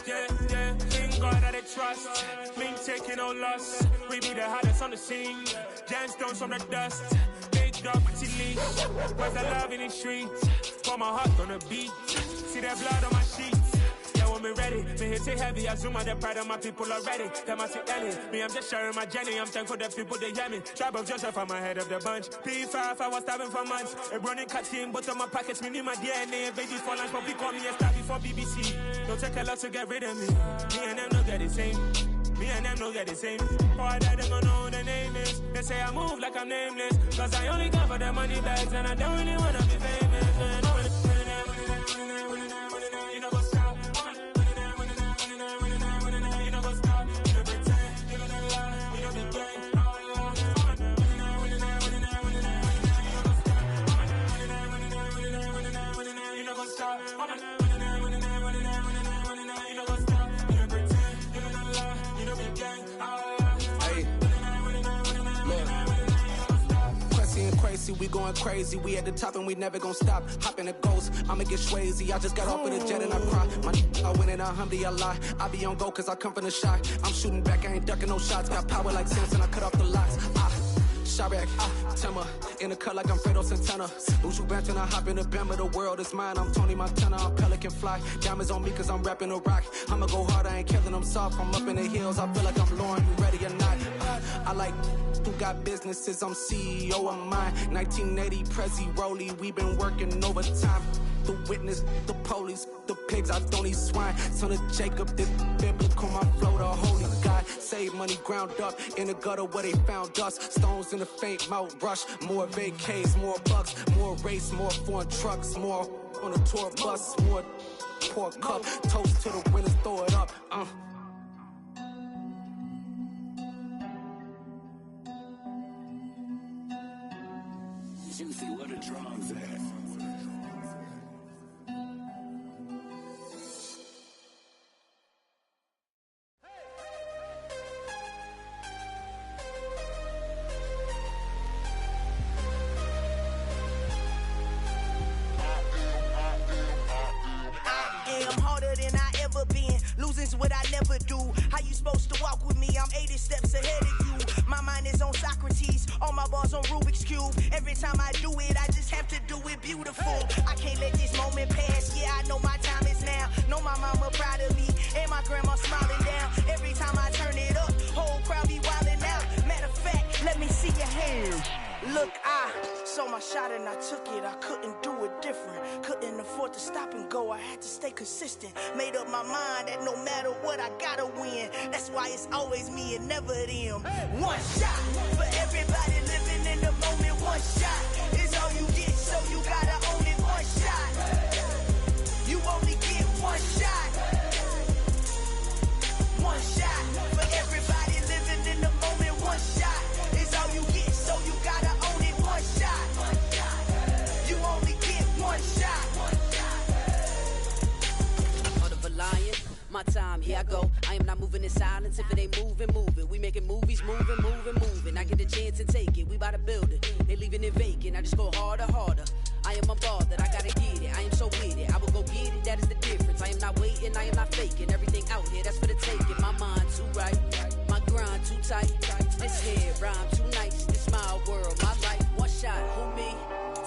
In God that I trust, Ming taking no loss. We be the hottest on the scene. Gemstones from the dust. Big dog, pretty leash. Where's the love in the streets? Pour my heart on the beat. See that blood on my sheets. Yeah, when me ready, me hit it heavy. I zoom out the pride of my people already. Them I see Ellie. Me, I'm just sharing my journey. I'm thankful the people they hear me. Tribe of Joseph, I'm ahead of the bunch. P5, I was starving for months. A running cut team, but on my pockets, me need my DNA. Babies for lunch, but we call me a star before BBC. Don't take a lot to get rid of me. Me and them don't get the same. Me and them don't get the same. Before I die, they gon' know who the name is. They say I move like I'm nameless. Cause I only come for the money bags. And I don't really wanna be famous. You know what's up? You know what's up? You know pretend. You know the lie. You know the game. You know what's up? We going crazy, we at the top and we never gonna stop. Hop in a ghost, I'ma get swayzy. I just got off with a jet and I cry. I win in a Humvee, I lie. I be on go cause I come from the shot. I'm shooting back, I ain't ducking no shots. Got power like Samson, I cut off the locks. Shabak, Timmer, in the cut like I'm Fredo Santana. Ushu Banton, I hop in the Bama, the world is mine. I'm Tony Montana, I'm Pelican Fly. Diamonds on me cause I'm rapping a rock. I'ma go hard, I ain't killing them soft. I'm up in the hills, I feel like I'm Lauren, you ready or not? I like who got businesses, I'm CEO of mine. 1980 Prezi Rolly, we been working overtime. The witness, the police, the pigs, I don't eat swine. Son of Jacob, this biblical, my flow, the holy God. Save money ground up in the gutter where they found us. Stones in the faint mouth rush. More vacays, more bucks, more race, more foreign trucks, more on a tour bus, more pour cup. Toast to the winners, throw it up. Juicy, where the drums at? Losing's what I never do. How you supposed to walk with me? I'm 80 steps ahead of you. My mind is on Socrates, all my bars on Rubik's Cube. Every time I do it, I just have to do it beautiful. I can't let this moment pass. Yeah, I know my time is now. Know my mama proud of me, and my grandma smiling down. Every time I turn it up, whole crowd be wildin' out. Matter of fact, let me see your hands. Look, I saw my shot and I took it. I couldn't do it different. Couldn't afford to stop and go. I had to stay consistent. Made up my mind that no matter what, I gotta win. That's why it's always me and never them. One shot for everybody living in the moment. One shot is all you get, so you gotta own it. One shot. You only get one shot. One shot for everybody living in the moment. One shot is all you get, so you gotta own it. One shot. You only get one shot. Heart of a lion, my time, here I go. I am not moving in silence. If it ain't moving, moving. We making movies, moving, moving, moving. I get a chance and take it. We bout to build it. They leaving it vacant. I just go harder, harder. I am unbothered, I gotta get it. I am so with it. I will go get it, that is the difference. I am not waiting, I am not faking. Everything out here, that's for the taking. My mind too right, my grind too tight. This head rhyme too nice. This my world, my life. One shot, who me?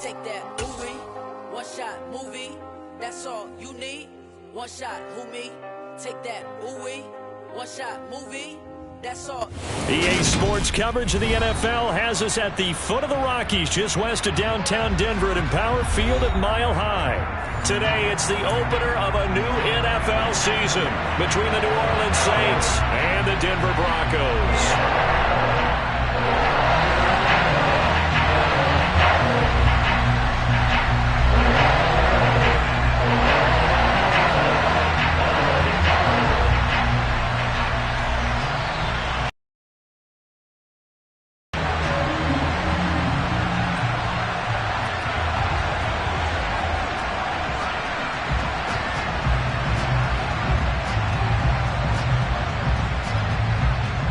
Take that, movie. One shot, movie. That's all you need. One shot, who me? Take that, ooh-wee. One shot, movie. That's all. EA Sports coverage of the NFL has us at the foot of the Rockies, just west of downtown Denver at Empower Field at Mile High. Today, it's the opener of a new NFL season between the New Orleans Saints and the Denver Broncos.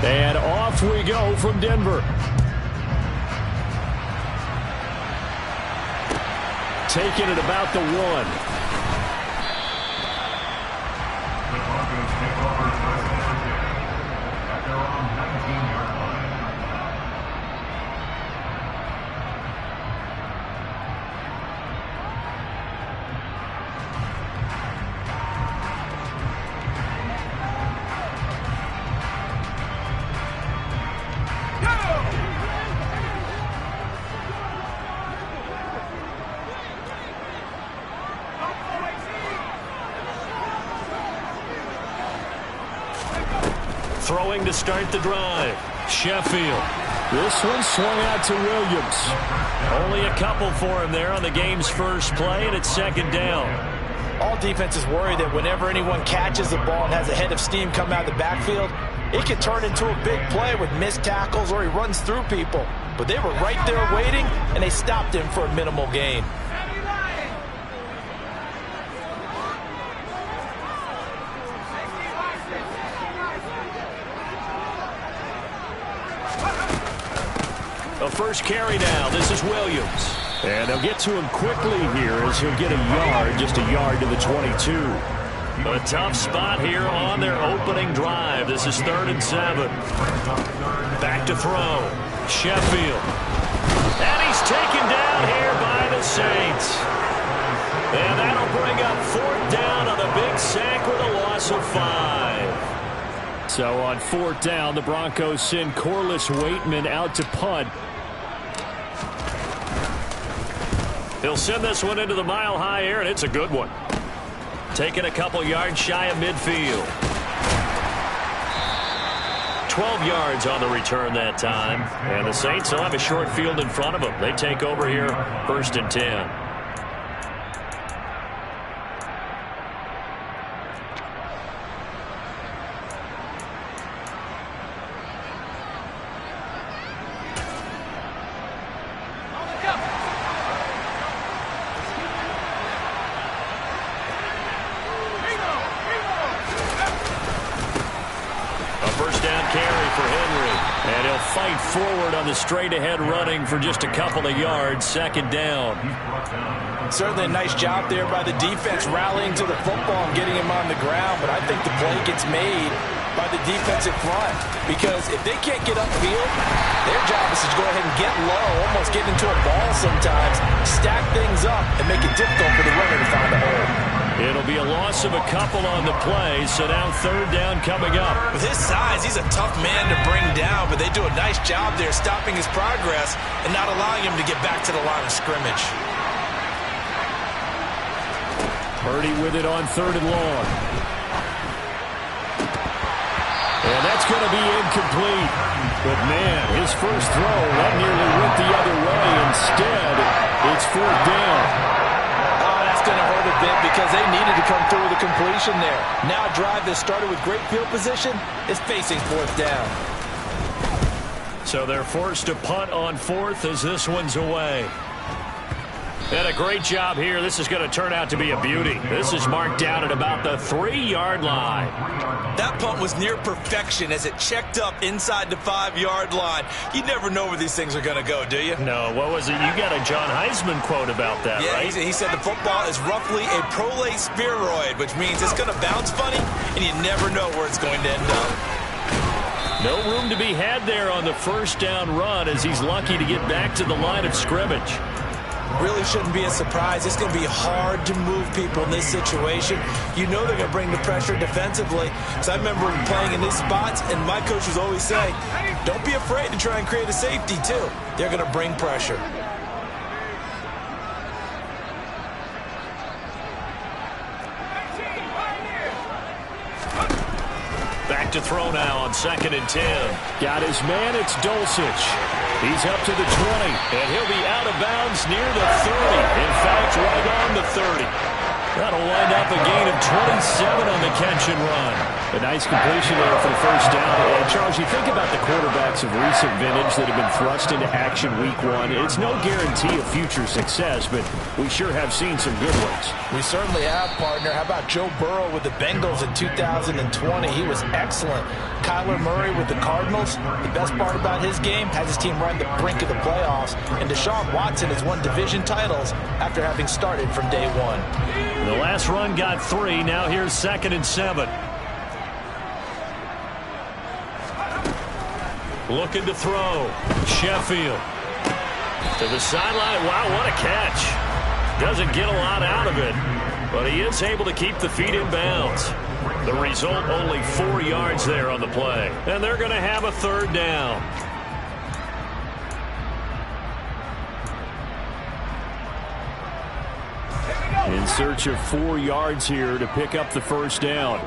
And off we go from Denver. Taking it about the 1. Throwing to start the drive. Sheffield. This one swung out to Williams. Only a couple for him there on the game's first play, and it's second down. All defenses worry that whenever anyone catches the ball and has a head of steam come out of the backfield, it can turn into a big play with missed tackles or he runs through people. But they were right there waiting, and they stopped him for a minimal gain. The first carry now. This is Williams. And they'll get to him quickly here as he'll get a yard, just a yard to the 22. A tough spot here on their opening drive. This is 3rd and 7. Back to throw. Sheffield. And he's taken down here by the Saints. And that'll bring up 4th down on the big sack with a loss of 5. So on 4th down, the Broncos send Corliss Waitman out to punt. He'll send this one into the mile-high air, and it's a good one. Taking a couple yards shy of midfield. 12 yards on the return that time. And the Saints will have a short field in front of them. They take over here, 1st and 10. Forward on the straight-ahead running for just a couple of yards, 2nd down. Certainly a nice job there by the defense rallying to the football and getting him on the ground, but I think the play gets made by the defensive front because if they can't get upfield, their job is to go ahead and get low, almost get into a ball sometimes, stack things up, and make it difficult for the runner to find a hole. It'll be a loss of a couple on the play, so now 3rd down coming up. With his size, he's a tough man to bring down, but they do a nice job there stopping his progress and not allowing him to get back to the line of scrimmage. Purdy with it on 3rd and long. And that's going to be incomplete. But, man, his first throw, that nearly went the other way. Instead, it's 4th down. Going to hurt a bit because they needed to come through with a completion there. Now a drive that started with great field position is facing 4th down. So they're forced to punt on 4th as this one's away. And a great job here. This is going to turn out to be a beauty. This is marked down at about the 3-yard line. That punt was near perfection as it checked up inside the 5-yard line. You never know where these things are going to go, do you? No, what was it? You got a John Heisman quote about that, right? Yeah, he said the football is roughly a prolate spheroid, which means it's going to bounce funny, and you never know where it's going to end up. No room to be had there on the 1st down run as he's lucky to get back to the line of scrimmage. Really shouldn't be a surprise. It's going to be hard to move people in this situation. You know they're going to bring the pressure defensively. So I remember playing in these spots, and my coach was always saying, don't be afraid to try and create a safety, too. They're going to bring pressure. Back to throw now on 2nd and 10. Got his man, it's Dulcich. He's up to the 20, and he'll be out of bounds near the 30. In fact, right on the 30. That'll wind up a gain of 27 on the catch and run. A nice completion there for the 1st down. And Charles, you think about the quarterbacks of recent vintage that have been thrust into action week 1. It's no guarantee of future success, but we sure have seen some good ones. We certainly have, partner. How about Joe Burrow with the Bengals in 2020? He was excellent. Kyler Murray with the Cardinals. The best part about his game has his team right on the brink of the playoffs. And Deshaun Watson has won division titles after having started from day 1. The last run got 3. Now here's 2nd and 7. Looking to throw. Sheffield. To the sideline. Wow, what a catch. Doesn't get a lot out of it, but he is able to keep the feet in bounds. The result, only 4 yards there on the play. And they're going to have a 3rd down. In search of 4 yards here to pick up the 1st down.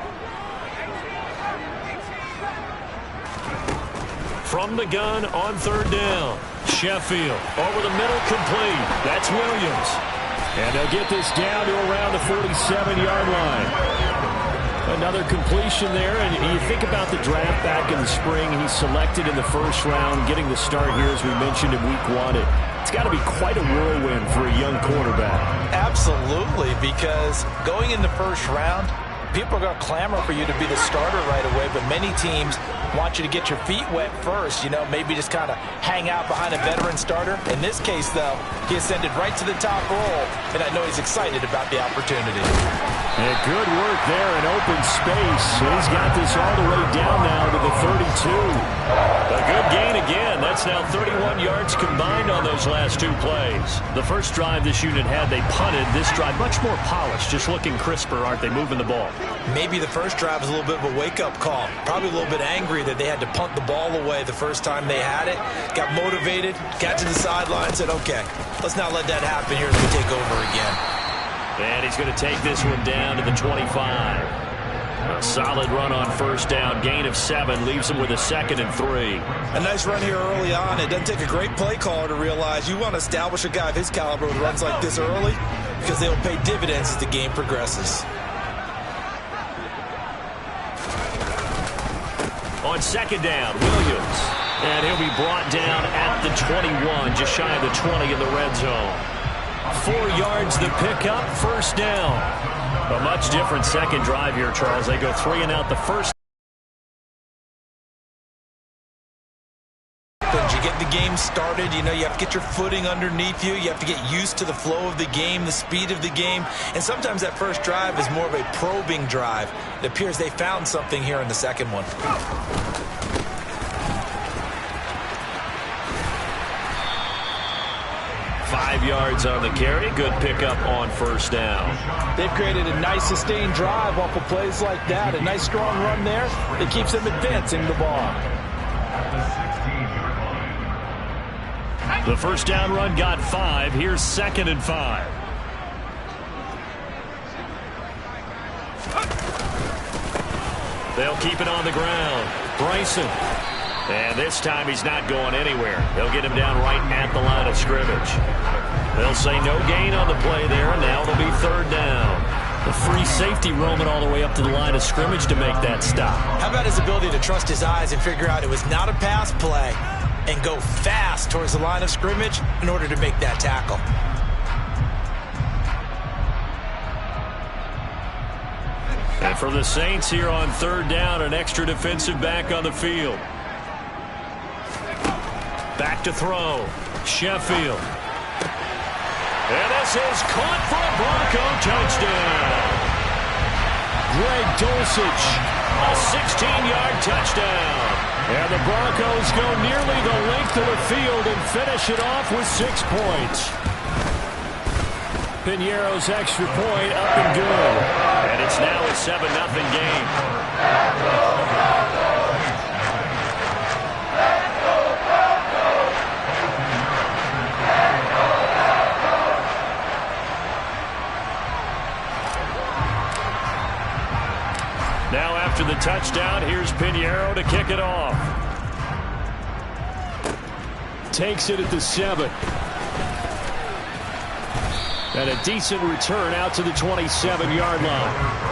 From the gun on third down. Sheffield over the middle, complete. That's Williams. And they'll get this down to around the 47-yard line. Another completion there, and you think about the draft back in the spring. He's selected in the first round, getting the start here, as we mentioned, in week 1. It's got to be quite a whirlwind for a young quarterback. Absolutely, because going in the first round, people are going to clamor for you to be the starter right away, but many teams want you to get your feet wet first, maybe just kind of hang out behind a veteran starter. In this case, though, he ascended right to the top role, and I know he's excited about the opportunity. And good work there in open space. And he's got this all the way down now to the 32. A good gain again. That's now 31 yards combined on those last 2 plays. The first drive this unit had, they punted. This drive, much more polished, just looking crisper, aren't they, moving the ball? Maybe the first drive was a little bit of a wake-up call. Probably a little bit angry that they had to punt the ball away the first time they had it. Got motivated, got to the sideline, said, okay, let's not let that happen here as we take over again. And he's going to take this one down to the 25. A solid run on first down. Gain of 7 leaves him with a 2nd and 3. A nice run here early on. It doesn't take a great play caller to realize you want to establish a guy of his caliber with runs like this early, because they'll pay dividends as the game progresses. On second down, Williams. And he'll be brought down at the 21, just shy of the 20 in the red zone. 4 yards the pickup, first down. A much different second drive here, Charles. They go 3 and out the first. As you get the game started, you have to get your footing underneath you. You have to get used to the flow of the game, the speed of the game. And sometimes that first drive is more of a probing drive. It appears they found something here in the second one. 5 yards on the carry. Good pickup on first down. They've created a nice sustained drive off of plays like that. A nice strong run there that keeps them advancing the ball. The first down run got 5. Here's 2nd and 5. They'll keep it on the ground. Bryson. And this time he's not going anywhere. They'll get him down right at the line of scrimmage. They'll say no gain on the play there. Now it'll be 3rd down. The free safety roaming all the way up to the line of scrimmage to make that stop. How about his ability to trust his eyes and figure out it was not a pass play and go fast towards the line of scrimmage in order to make that tackle. And for the Saints here on 3rd down, an extra defensive back on the field. Back to throw. Sheffield. And this is caught for a Bronco touchdown. Greg Dulcich, a 16-yard touchdown. And the Broncos go nearly the length of the field and finish it off with 6 points. Piñeiro's extra point up and good. And it's now a 7-0 game. Now after the touchdown, here's Piñeiro to kick it off. Takes it at the 7. And a decent return out to the 27-yard line.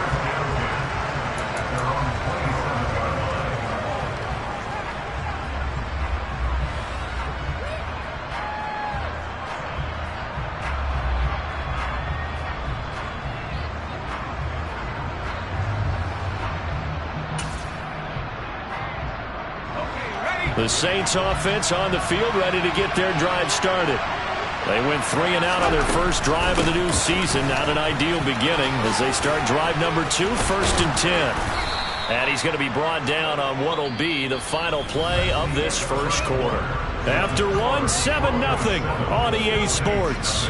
The Saints offense on the field, ready to get their drive started. They went 3 and out on their first drive of the new season. Not an ideal beginning as they start drive number 2, 1st and 10. And he's going to be brought down on what will be the final play of this first quarter. After 1, 7-0 on EA Sports.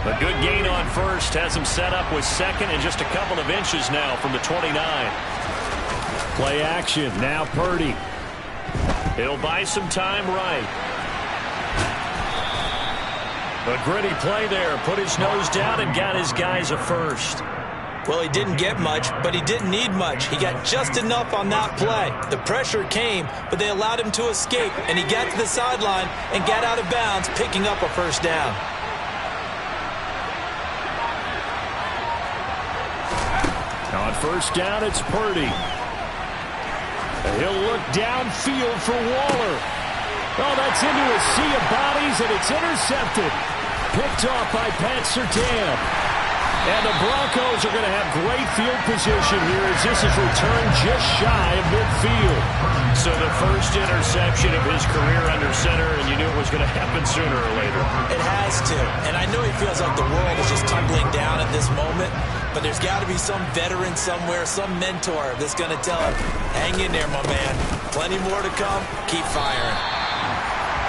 A good gain on first has him set up with 2nd and just a couple of inches now from the 29. Play action. Now Purdy. He'll buy some time right. A gritty play there. Put his nose down and got his guys a first. Well, he didn't get much, but he didn't need much. He got just enough on that play. The pressure came, but they allowed him to escape, and he got to the sideline and got out of bounds, picking up a first down. On first down, it's Purdy. He'll look downfield for Waller. Oh, that's into a sea of bodies, and it's intercepted. Picked off by Pat Surtain. And the Broncos are going to have great field position here as this is returned just shy of midfield. So the first interception of his career under center, and you knew it was going to happen sooner or later. It has to. And I know he feels like the world is just tumbling down at this moment, but there's got to be some veteran somewhere, some mentor that's going to tell him, hang in there, my man. Plenty more to come. Keep firing.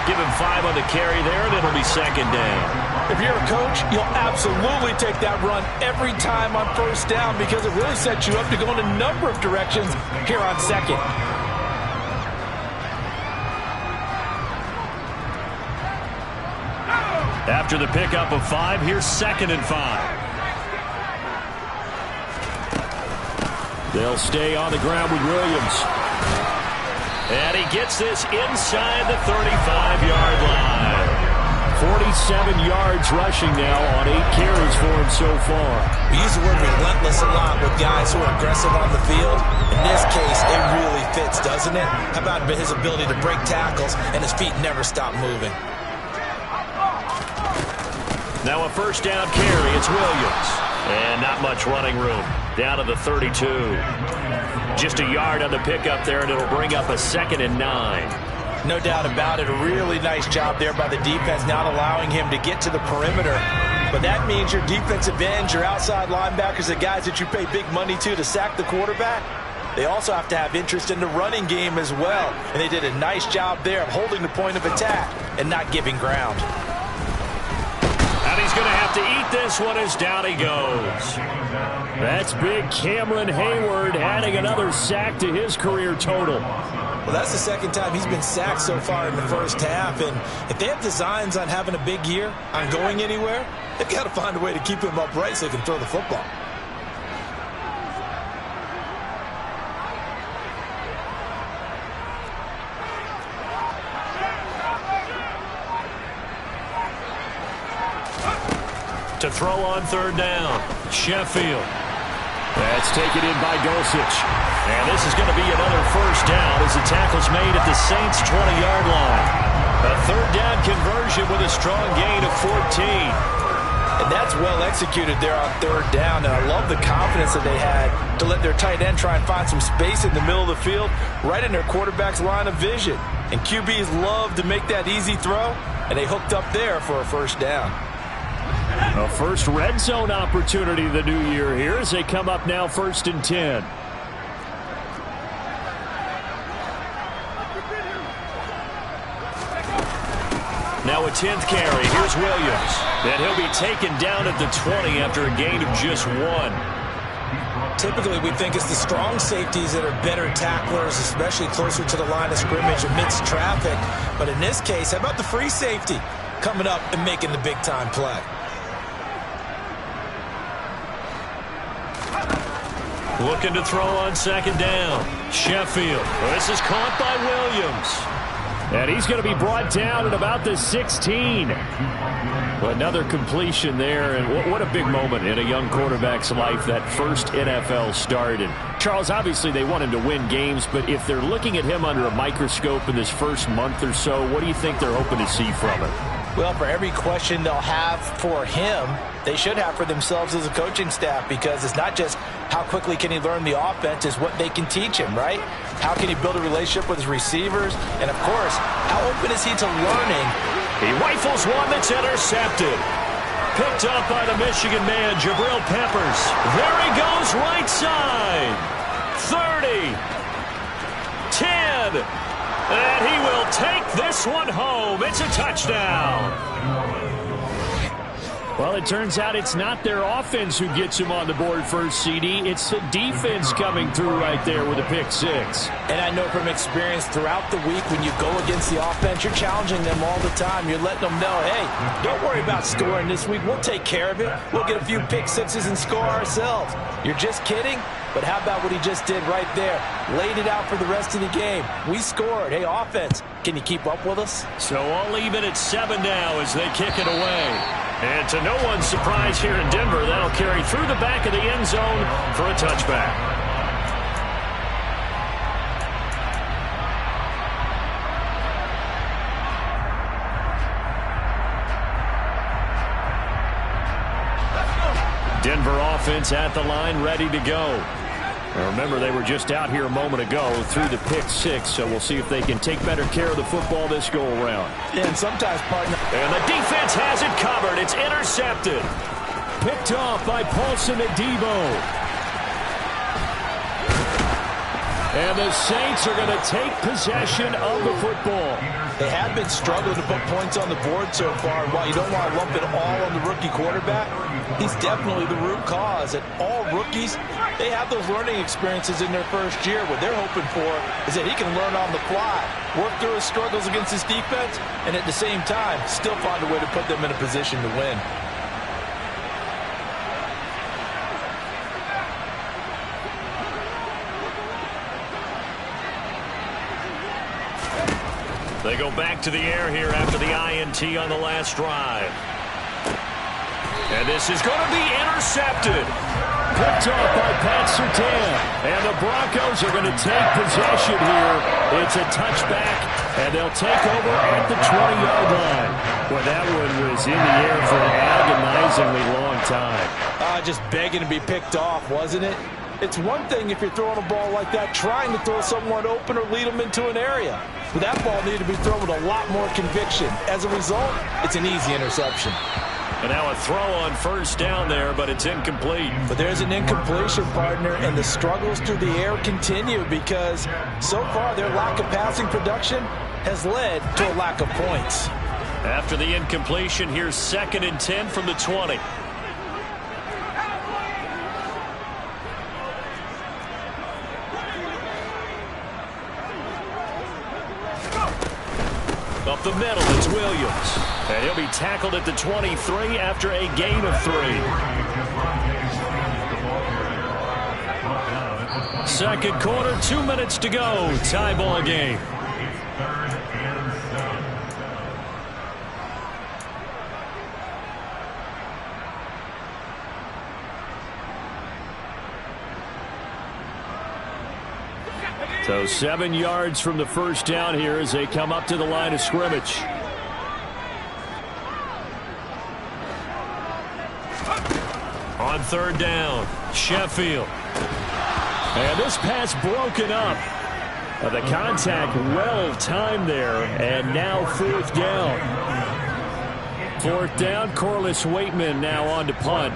Give him 5 on the carry there, and it'll be second down. If you're a coach, you'll absolutely take that run every time on first down because it really sets you up to go in a number of directions here on second. After the pickup of 5, here's second and 5. They'll stay on the ground with Williams. And he gets this inside the 35-yard line. 47 yards rushing now on 8 carries for him so far. We use the word relentless a lot with guys who are aggressive on the field. In this case, it really fits, doesn't it? How about his ability to break tackles and his feet never stop moving? Now a first down carry. It's Williams. And not much running room. Down to the 32. Just a yard on the pickup there, and it'll bring up a 2nd and 9. No doubt about it. A really nice job there by the defense, not allowing him to get to the perimeter. But that means your defensive ends, your outside linebackers, the guys that you pay big money to sack the quarterback, they also have to have interest in the running game as well. And they did a nice job there of holding the point of attack and not giving ground. And he's going to have to eat this one as down he goes. That's big Cameron Hayward adding another sack to his career total. Well, that's the second time he's been sacked so far in the first half. And if they have designs on having a big year, on going anywhere, they've got to find a way to keep him upright so he can throw the football. To throw on third down, Sheffield. That's taken in by Dulcich. And this is going to be another first down as the tackle's made at the Saints' 20-yard line. A third down conversion with a strong gain of 14. And that's well executed there on third down. And I love the confidence that they had to let their tight end try and find some space in the middle of the field, right in their quarterback's line of vision. And QBs love to make that easy throw, and they hooked up there for a first down. A first red zone opportunity the new year here as they come up now 1st and 10. Now a 10th carry. Here's Williams. And he'll be taken down at the 20 after a gain of just 1. Typically, we think it's the strong safeties that are better tacklers, especially closer to the line of scrimmage amidst traffic. But in this case, how about the free safety coming up and making the big-time play? Looking to throw on second down. Sheffield. This is caught by Williams. And he's going to be brought down at about the 16. Another completion there, and what a big moment in a young quarterback's life, that first NFL start. And Charles, obviously they want him to win games, but if they're looking at him under a microscope in this first month or so, what do you think they're hoping to see from him? Well, for every question they'll have for him, they should have for themselves as a coaching staff, because it's not just how quickly can he learn the offense, it's what they can teach him, right? How can he build a relationship with his receivers? And, of course, how open is he to learning? He rifles one that's intercepted. Picked up by the Michigan man, Jabril Peppers. There he goes, right side. 30. 10. And he will take this one home. It's a touchdown. Well, it turns out it's not their offense who gets him on the board first, CD. It's the defense coming through right there with a pick six. And I know from experience throughout the week when you go against the offense, you're challenging them all the time. You're letting them know, hey, don't worry about scoring this week. We'll take care of it. We'll get a few pick sixes and score ourselves. You're just kidding? But how about what he just did right there? Laid it out for the rest of the game. We scored. Hey, offense, can you keep up with us? So I'll leave it at 7 now as they kick it away. And to no one's surprise here in Denver, that'll carry through the back of the end zone for a touchback. Denver offense at the line, ready to go. Now remember, they were just out here a moment ago through the pick six, so we'll see if they can take better care of the football this go-around. And sometimes, partner. And the defense has it covered. It's intercepted. Picked off by Paulson Adebo. And the Saints are going to take possession of the football. They have been struggling to put points on the board so far. And while you don't want to lump it all on the rookie quarterback, he's definitely the root cause. And all rookies, they have those learning experiences in their first year. What they're hoping for is that he can learn on the fly, work through his struggles against his defense, and at the same time, still find a way to put them in a position to win. They go back to the air here after the INT on the last drive. And this is going to be intercepted. Picked off by Pat Surtain. And the Broncos are going to take possession here. It's a touchback, and they'll take over at the 20-yard line. Well, that one was in the air for an agonizingly long time. Just begging to be picked off, wasn't it? It's one thing if you're throwing a ball like that, trying to throw someone open or lead them into an area. But that ball needed to be thrown with a lot more conviction. As a result, it's an easy interception. And now a throw on first down there, but it's incomplete. But there's an incompletion, partner, and the struggles through the air continue because so far their lack of passing production has led to a lack of points. After the incompletion, here's 2nd and 10 from the 20. Up the middle, it's Williams. And he'll be tackled at the 23 after a gain of 3. Second quarter, 2 minutes to go. Tie ball game. So 7 yards from the first down here as they come up to the line of scrimmage. On third down, Sheffield. And this pass broken up. The contact well timed there, and now 4th down. 4th down, Corliss Waitman now on to punt.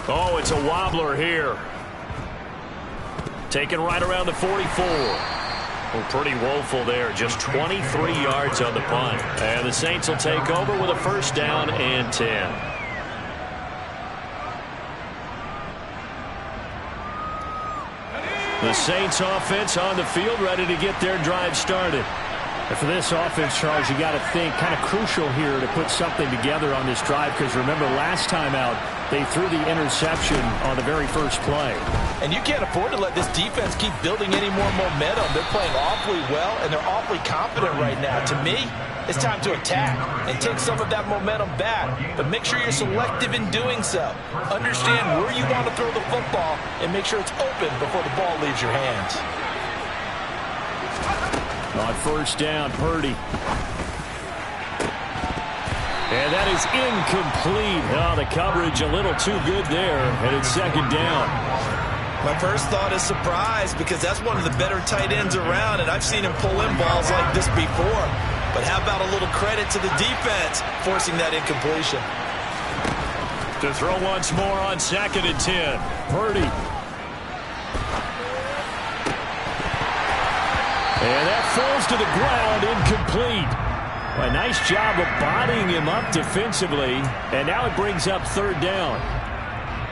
Oh, it's a wobbler here. Taken right around the 44. Well, pretty woeful there. Just 23 yards on the punt. And the Saints will take over with a first down and 10. The Saints offense on the field, ready to get their drive started. And for this offense, Charles, you got to think kind of crucial here to put something together on this drive because remember last time out they threw the interception on the very first play. And you can't afford to let this defense keep building any more momentum. They're playing awfully well, and they're awfully confident right now. To me, it's time to attack and take some of that momentum back. But make sure you're selective in doing so. Understand where you want to throw the football and make sure it's open before the ball leaves your hands. On first down, Purdy. And that is incomplete. Oh, the coverage a little too good there, and it's 2nd down. My first thought is surprise because that's one of the better tight ends around, and I've seen him pull in balls like this before. But how about a little credit to the defense forcing that incompletion? To throw once more on 2nd and 10. Purdy. And that falls to the ground, incomplete. A nice job of bodying him up defensively, and now it brings up third down.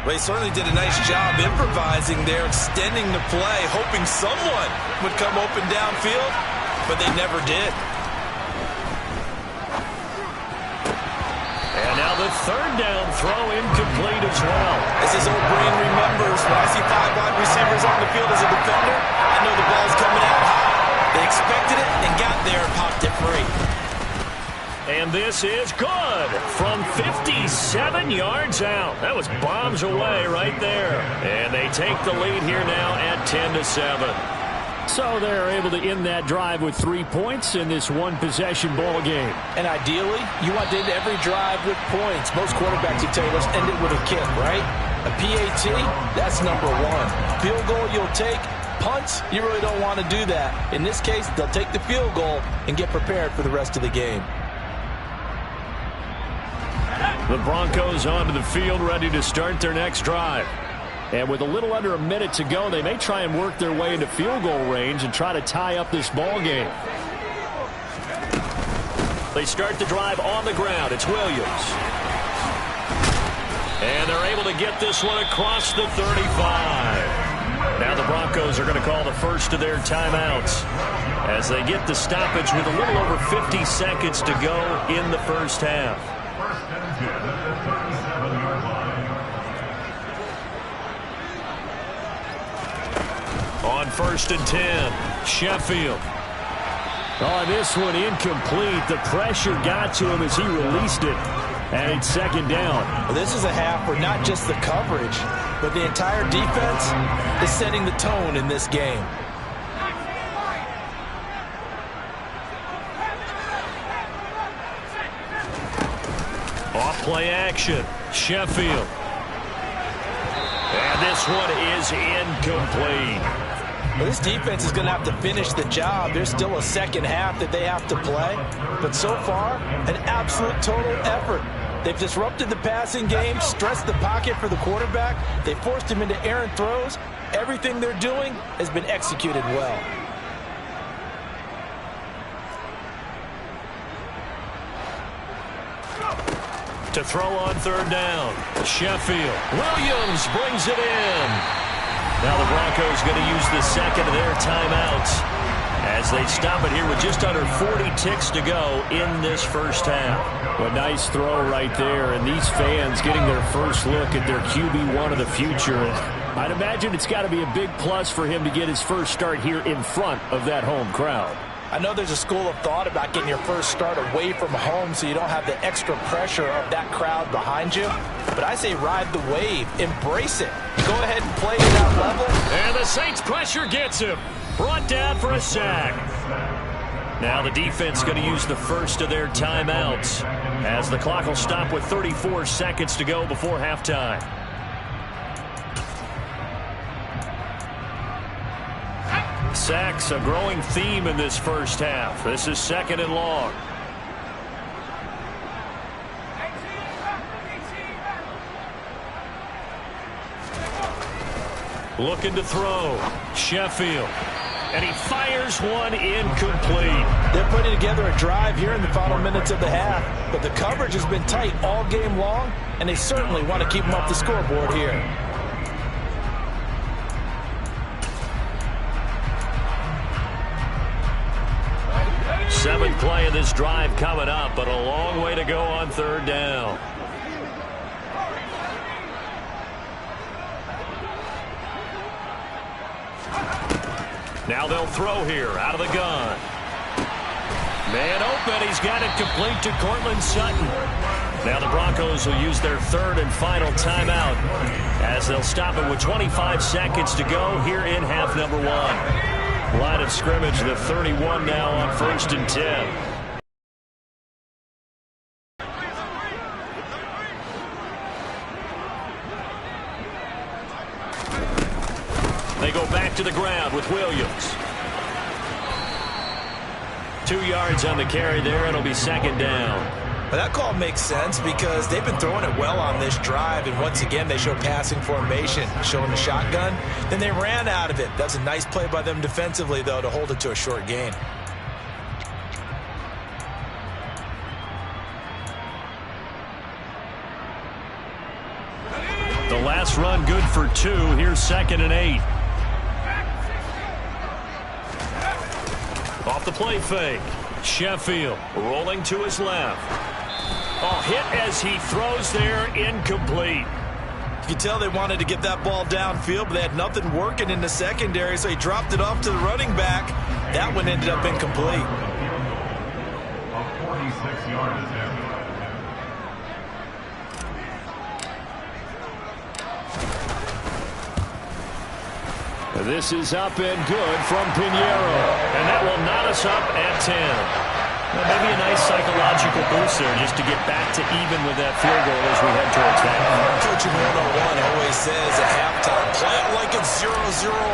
Well, he certainly did a nice job improvising there, extending the play, hoping someone would come open downfield, but they never did. And now the third down throw incomplete as well. As his old brain remembers, when I see 5 wide receivers on the field as a defender, I know the ball's coming out high. They expected it and got there and popped it free. And this is good from 57 yards out. That was bombs away right there. And they take the lead here now at 10-7. So they're able to end that drive with 3 points in this one-possession ball game. And ideally, you want to end every drive with points. Most quarterbacks would tell you, let's end it with a kick, right? A PAT, that's number 1. Field goal you'll take. Punts, you really don't want to do that. In this case, they'll take the field goal and get prepared for the rest of the game. The Broncos onto the field, ready to start their next drive. And with a little under a minute to go, they may try and work their way into field goal range and try to tie up this ball game. They start the drive on the ground. It's Williams. And they're able to get this one across the 35. Now the Broncos are going to call the first of their timeouts as they get the stoppage with a little over 50 seconds to go in the first half. On 1st and 10, Sheffield. Oh, this one incomplete. The pressure got to him as he released it. And it's 2nd down. Well, this is a half where not just the coverage, but the entire defense is setting the tone in this game. Off play action, Sheffield. And this one is incomplete. Well, this defense is going to have to finish the job. There's still a second half that they have to play. But so far, an absolute total effort. They've disrupted the passing game, stressed the pocket for the quarterback. They forced him into errant throws. Everything they're doing has been executed well. To throw on 3rd down, Sheffield. Williams brings it in. Now the Broncos going to use the second of their timeouts as they stop it here with just under 40 ticks to go in this first half. A nice throw right there, and these fans getting their first look at their QB1 of the future. I'd imagine it's got to be a big plus for him to get his first start here in front of that home crowd. I know there's a school of thought about getting your first start away from home so you don't have the extra pressure of that crowd behind you. But I say ride the wave. Embrace it. Go ahead and play at that level. And the Saints pressure gets him. Brought down for a sack. Now the defense going to use the first of their timeouts as the clock will stop with 34 seconds to go before halftime. Sacks, a growing theme in this first half. This is 2nd and long. Looking to throw. Sheffield. And he fires one incomplete. They're putting together a drive here in the final minutes of the half, but the coverage has been tight all game long, and they certainly want to keep them off the scoreboard here. Seventh play of this drive coming up, but a long way to go on 3rd down. Now they'll throw here out of the gun. Man open. He's got it complete to Cortland Sutton. Now the Broncos will use their 3rd and final timeout as they'll stop it with 25 seconds to go here in half number 1. Line of scrimmage, the 31 now on 1st and 10. They go back to the ground with Williams. 2 yards on the carry there. It'll be 2nd down. That call makes sense because they've been throwing it well on this drive, and once again they show passing formation, showing the shotgun. Then they ran out of it. That's a nice play by them defensively, though, to hold it to a short gain. The last run good for 2. Here's 2nd and 8. Off the play fake. Sheffield rolling to his left. Oh, hit as he throws there, incomplete. You can tell they wanted to get that ball downfield, but they had nothing working in the secondary, so he dropped it off to the running back. That one ended up incomplete. A 46-yard attempt. This is up and good from Pinheiro. And that will knot us up at 10. Well, maybe a nice psychological boost there just to get back to even with that field goal as we head towards that. Coaching 101 always says at halftime, play it like it's 0-0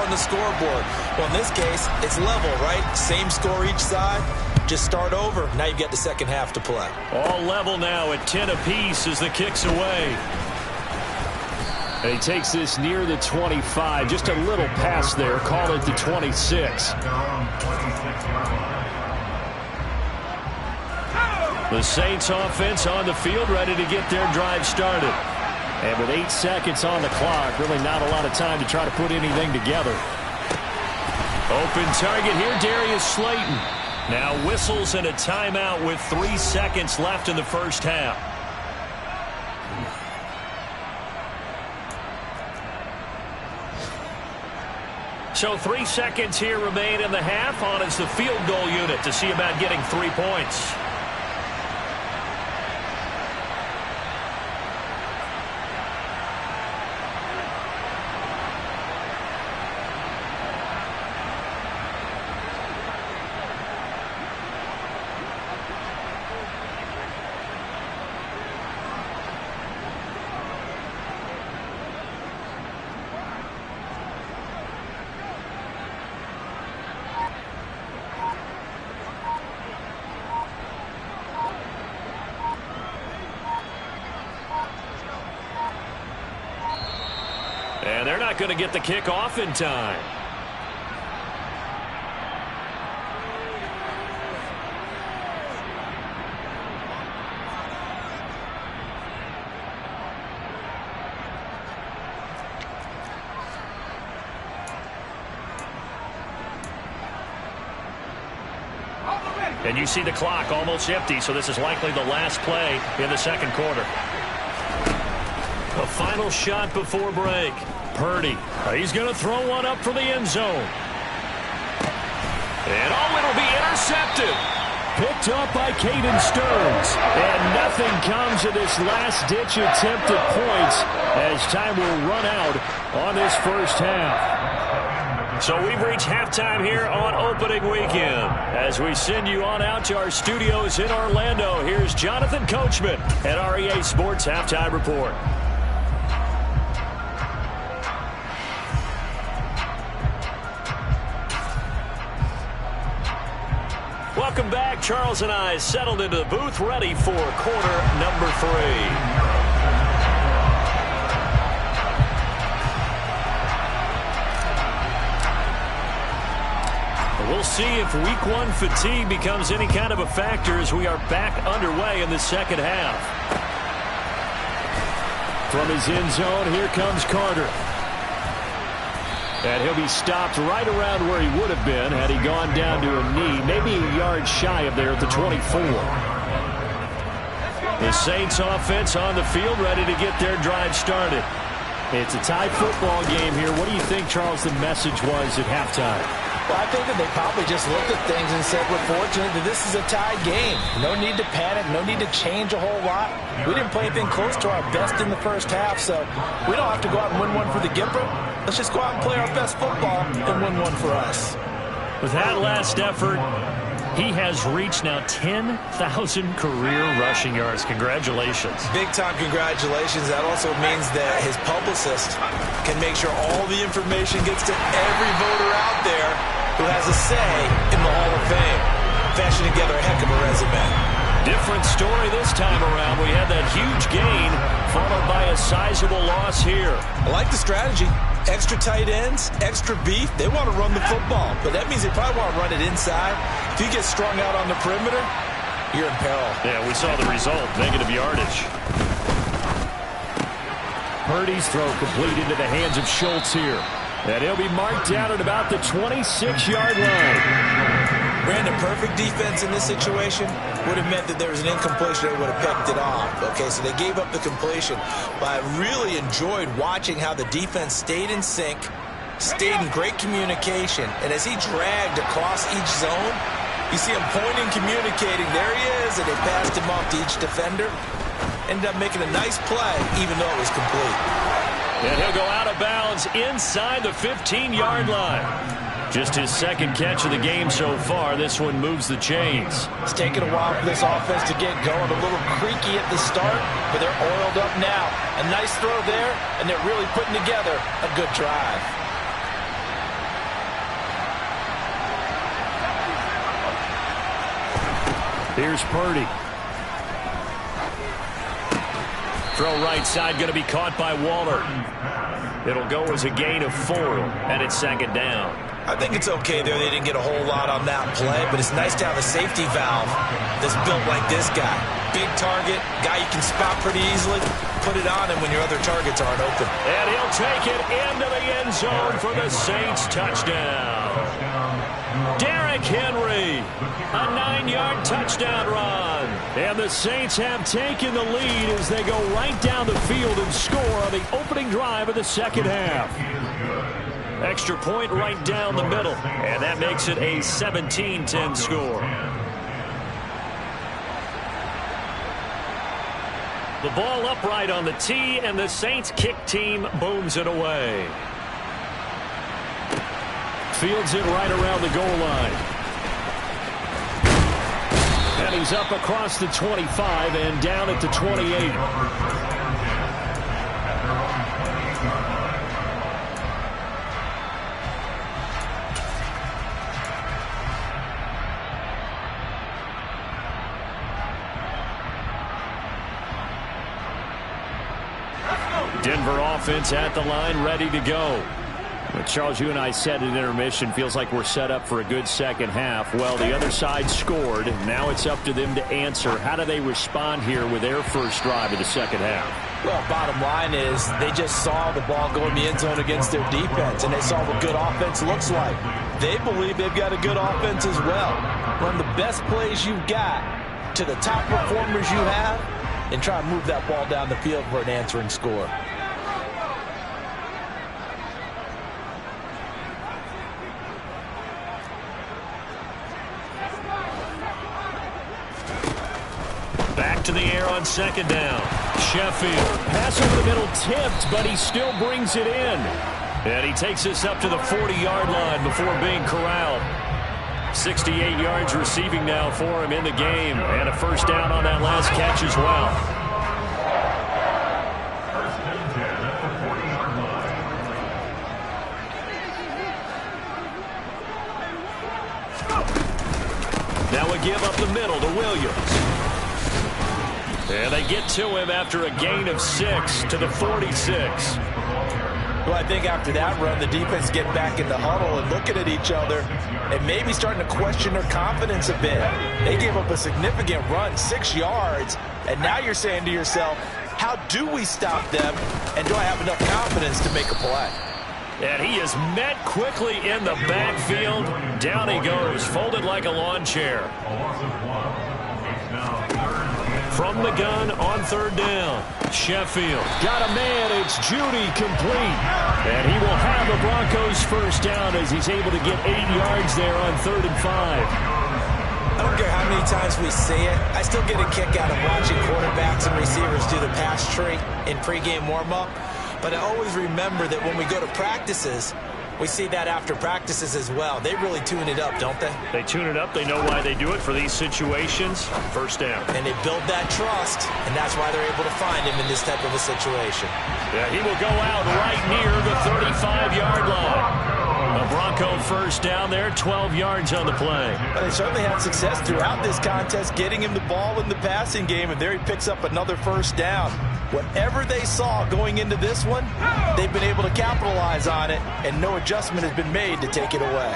on the scoreboard. Well, in this case, it's level, right? Same score each side. Just start over. Now you've got the second half to play. All level now at 10 apiece as the kick's away. And he takes this near the 25. Just a little pass there. Call it the 26. The Saints offense on the field, ready to get their drive started. And with 8 seconds on the clock, really not a lot of time to try to put anything together. Open target here, Darius Slayton. Now whistles and a timeout with 3 seconds left in the first half. So 3 seconds here remain in the half. On is the field goal unit to see about getting 3 points. And they're not going to get the kick off in time. And you see the clock almost empty, so this is likely the last play in the second quarter. A final shot before break. Purdy. He's going to throw one up for the end zone. And it'll be intercepted. Picked up by Caden Stearns. And nothing comes of this last-ditch attempt at points as time will run out on this first half. So we've reached halftime here on opening weekend. As we send you on out to our studios in Orlando, here's Jonathan Coachman at REA Sports Halftime Report. Welcome back. Charles and I settled into the booth, ready for quarter number 3. We'll see if week 1 fatigue becomes any kind of a factor as we are back underway in the second half. From his end zone, here comes Carter. And he'll be stopped right around where he would have been had he gone down to a knee, maybe a yard shy of there at the 24. The Saints offense on the field, ready to get their drive started. It's a tie football game here. What do you think, Charles, the message was at halftime? Well, I think that they probably just looked at things and said, we're fortunate that this is a tied game. No need to panic, no need to change a whole lot. We didn't play anything close to our best in the first half, so we don't have to go out and win one for the Gipper. Let's just go out and play our best football and win one for us. With that last effort, he has reached now 10,000 career rushing yards. Congratulations. Big-time congratulations. That also means that his publicist can make sure all the information gets to every voter out there who has a say in the Hall of Fame. Fashion together a heck of a resume. Different story this time around. We had that huge gain followed by a sizable loss here. I like the strategy. Extra tight ends, extra beef. They want to run the football, but that means they probably want to run it inside. If you get strung out on the perimeter, you're in peril. Yeah, we saw the result. Negative yardage. Purdy's throw complete into the hands of Schultz here. And he'll be marked down at about the 26-yard line. Brandon, perfect defense in this situation would have meant that there was an incompletion. They would have picked it off. Okay, so they gave up the completion. But I really enjoyed watching how the defense stayed in sync, stayed in great communication. And as he dragged across each zone, you see him pointing, communicating. There he is, and they passed him off to each defender. Ended up making a nice play, even though it was complete. And he'll go out of bounds inside the 15-yard line. Just his second catch of the game so far. This one moves the chains. It's taken a while for this offense to get going. A little creaky at the start, but they're oiled up now. A nice throw there, and they're really putting together a good drive. Here's Purdy. Throw right side, going to be caught by Waller. It'll go as a gain of 4, and it's second down. I think it's okay there. They didn't get a whole lot on that play, but it's nice to have a safety valve that's built like this guy. Big target, guy you can spot pretty easily. Put it on him when your other targets aren't open. And he'll take it into the end zone for the Saints touchdown. Derrick Henry, a 9-yard touchdown run. And the Saints have taken the lead as they go right down the field and score on the opening drive of the second half. Extra point right down the middle, and that makes it a 17-10 score. The ball upright on the tee, and the Saints kick team booms it away. Fields it right around the goal line. And he's up across the 25 and down at the 28. Denver offense at the line, ready to go. But Charles, you and I said at intermission, feels like we're set up for a good second half. Well, the other side scored. Now it's up to them to answer. How do they respond here with their first drive of the second half? Well, bottom line is they just saw the ball go in the end zone against their defense, and they saw what good offense looks like. They believe they've got a good offense as well. Run the best plays you've got to the top performers you have, and try to move that ball down the field for an answering score. Back to the air on second down. Sheffield. Pass over the middle tipped, but he still brings it in. And he takes us up to the 40-yard line before being corralled. 68 yards receiving now for him in the game. And a first down on that last catch as well. Now we give up the middle to Williams. And they get to him after a gain of 6 to the 46. Well, I think after that run, the defense get back in the huddle and looking at each other and maybe starting to question their confidence a bit. They gave up a significant run, 6 yards, and now you're saying to yourself, how do we stop them, and do I have enough confidence to make a play? And he is met quickly in the backfield. Down he goes, folded like a lawn chair. From the gun on third down. Sheffield got a man. It's Judy complete. And he will have the Broncos first down as he's able to get 8 yards there on 3rd and 5. I don't care how many times we see it. I still get a kick out of watching quarterbacks and receivers do the pass tree in pregame warm-up. But I always remember that when we go to practices, we see that after practices as well. They really tune it up, don't they? They tune it up. They know why they do it for these situations. First down. And they build that trust, and that's why they're able to find him in this type of a situation. Yeah, he will go out right near the 35-yard line. A Bronco first first down there, 12 yards on the play. Well, they certainly had success throughout this contest getting him the ball in the passing game, and there he picks up another first down. Whatever they saw going into this one, they've been able to capitalize on it, and no adjustment has been made to take it away.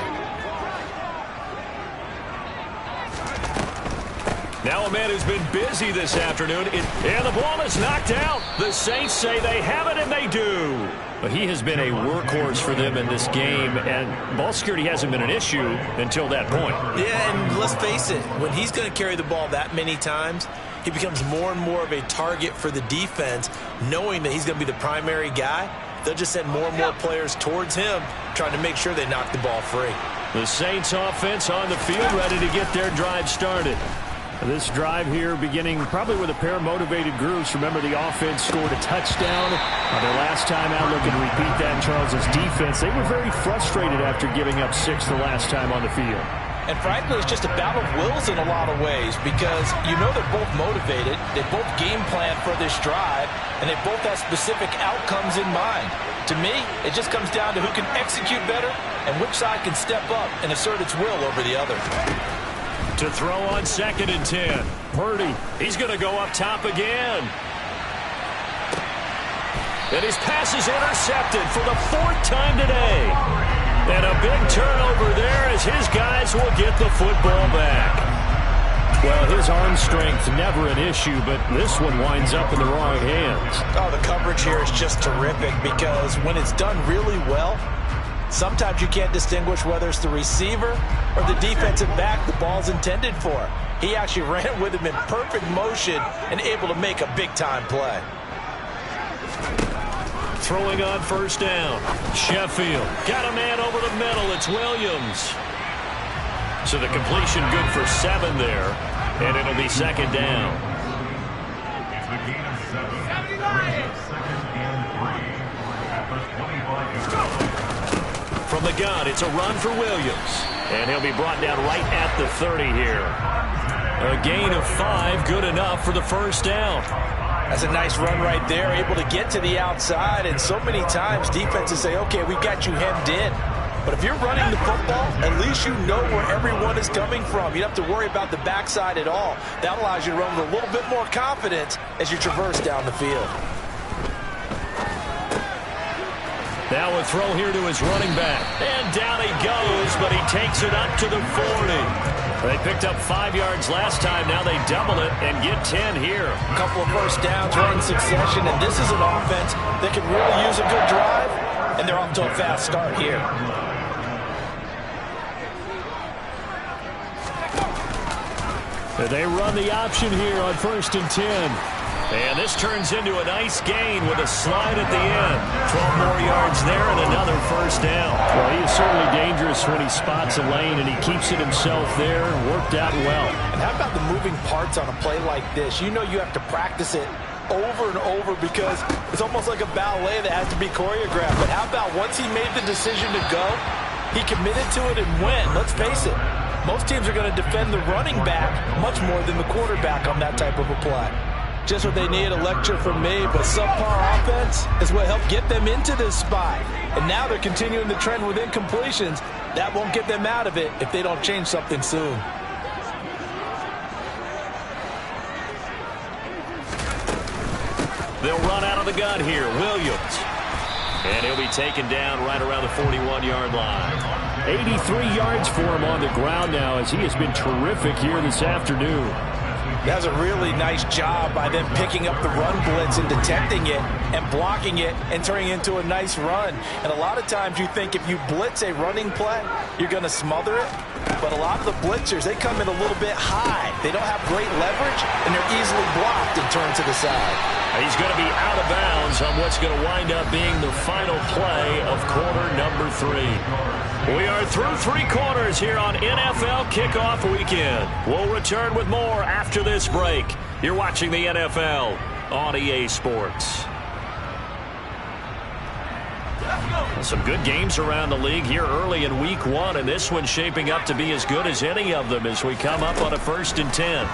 Now a man who's been busy this afternoon, and the ball is knocked out. The Saints say they have it, and they do. But he has been a workhorse for them in this game, and ball security hasn't been an issue until that point. Yeah, and let's face it, when he's going to carry the ball that many times, he becomes more and more of a target for the defense, knowing that he's going to be the primary guy. They'll just send more and more players towards him, trying to make sure they knock the ball free. The Saints offense on the field, ready to get their drive started. This drive here beginning probably with a pair of motivated groups. Remember, the offense scored a touchdown their last time out. Looking to repeat that in Charles's defense. They were very frustrated after giving up 6 the last time on the field. And frankly, it's just a battle of wills in a lot of ways, because you know they're both motivated, they both game plan for this drive, and they both have specific outcomes in mind. To me, it just comes down to who can execute better and which side can step up and assert its will over the other. To throw on 2nd and 10. Purdy, he's going to go up top again. And his pass is intercepted for the 4th time today. And a big turnover there as his guys will get the football back. Well, his arm strength never an issue, but this one winds up in the wrong hands. Oh, the coverage here is just terrific, because when it's done really well, sometimes you can't distinguish whether it's the receiver or the defensive back the ball's intended for. He actually ran with him in perfect motion and able to make a big-time play. Throwing on 1st down. Sheffield got a man over the middle. It's Williams. So the completion good for 7 there, and it'll be 2nd down. It's a gain of 7. Brings up 2nd and 3 at the 25. From the gun, it's a run for Williams. And he'll be brought down right at the 30 here. A gain of 5, good enough for the 1st down. That's a nice run right there, able to get to the outside. And so many times defenses say, okay, we got you hemmed in. But if you're running the football, at least you know where everyone is coming from. You don't have to worry about the backside at all. That allows you to run with a little bit more confidence as you traverse down the field. Now a throw here to his running back. And down he goes, but he takes it up to the 40. They picked up 5 yards last time. Now they double it and get 10 here. A couple of first downs right in succession, and this is an offense that can really use a good drive, and they're off to a fast start here. They run the option here on 1st and 10. And this turns into a nice gain with a slide at the end. 12 more yards there and another 1st down. Well, he is certainly dangerous when he spots a lane, and he keeps it himself there. Worked out well. And how about the moving parts on a play like this? You know you have to practice it over and over, because it's almost like a ballet that has to be choreographed. But how about once he made the decision to go, he committed to it and went. Let's face it, most teams are going to defend the running back much more than the quarterback on that type of a play. Just what they need, a lecture from me, but subpar offense is what helped get them into this spot. And now they're continuing the trend with incompletions. That won't get them out of it if they don't change something soon. They'll run out of the gun here. Williams. And he'll be taken down right around the 41-yard line. 83 yards for him on the ground now, as he has been terrific here this afternoon. That's a really nice job by them picking up the run blitz and detecting it and blocking it and turning it into a nice run. And a lot of times you think if you blitz a running play, you're going to smother it. But a lot of the blitzers, they come in a little bit high. They don't have great leverage, and they're easily blocked and turned to the side. He's going to be out of bounds on what's going to wind up being the final play of quarter number 3. We are through 3 quarters here on NFL Kickoff Weekend. We'll return with more after this break. You're watching the NFL on EA Sports. Some good games around the league here early in week 1, and this one's shaping up to be as good as any of them as we come up on a 1st and 10.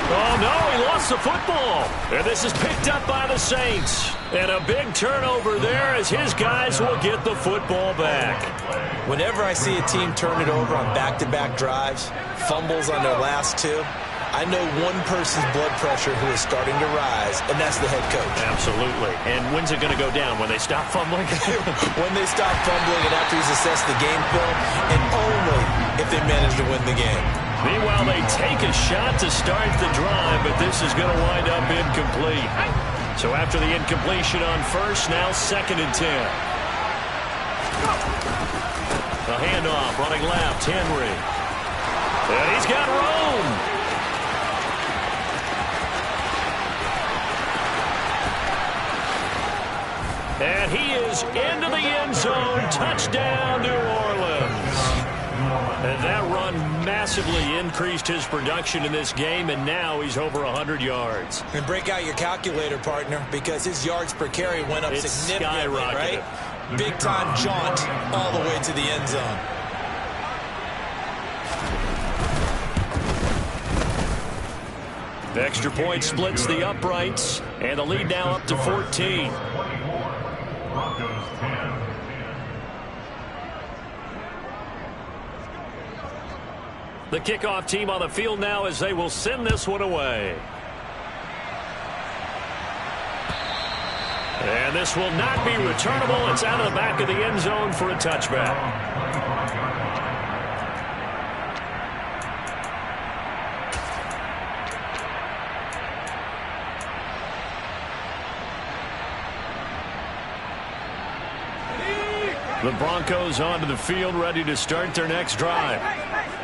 Oh, no, he lost the football. And this is picked up by the Saints. And a big turnover there as his guys will get the football back. Whenever I see a team turn it over on back-to-back drives, fumbles on their last two, I know one person's blood pressure who is starting to rise, and that's the head coach. Absolutely. And when's it going to go down? When they stop fumbling? When they stop fumbling and after he's assessed the game film, and only if they manage to win the game. Meanwhile, they take a shot to start the drive, but this is going to wind up incomplete. So after the incompletion on first, now 2nd and 10. A handoff, running left, Henry. And he's got Rome. And he is into the end zone. Touchdown, New Orleans. And that run massively increased his production in this game, and now he's over 100 yards. And break out your calculator, partner, because his yards per carry went up significantly, right? Big-time jaunt all the way to the end zone. The extra point splits the uprights, and the lead now up to 14. The kickoff team on the field now as they will send this one away. And this will not be returnable. It's out of the back of the end zone for a touchback. The Broncos onto the field, ready to start their next drive.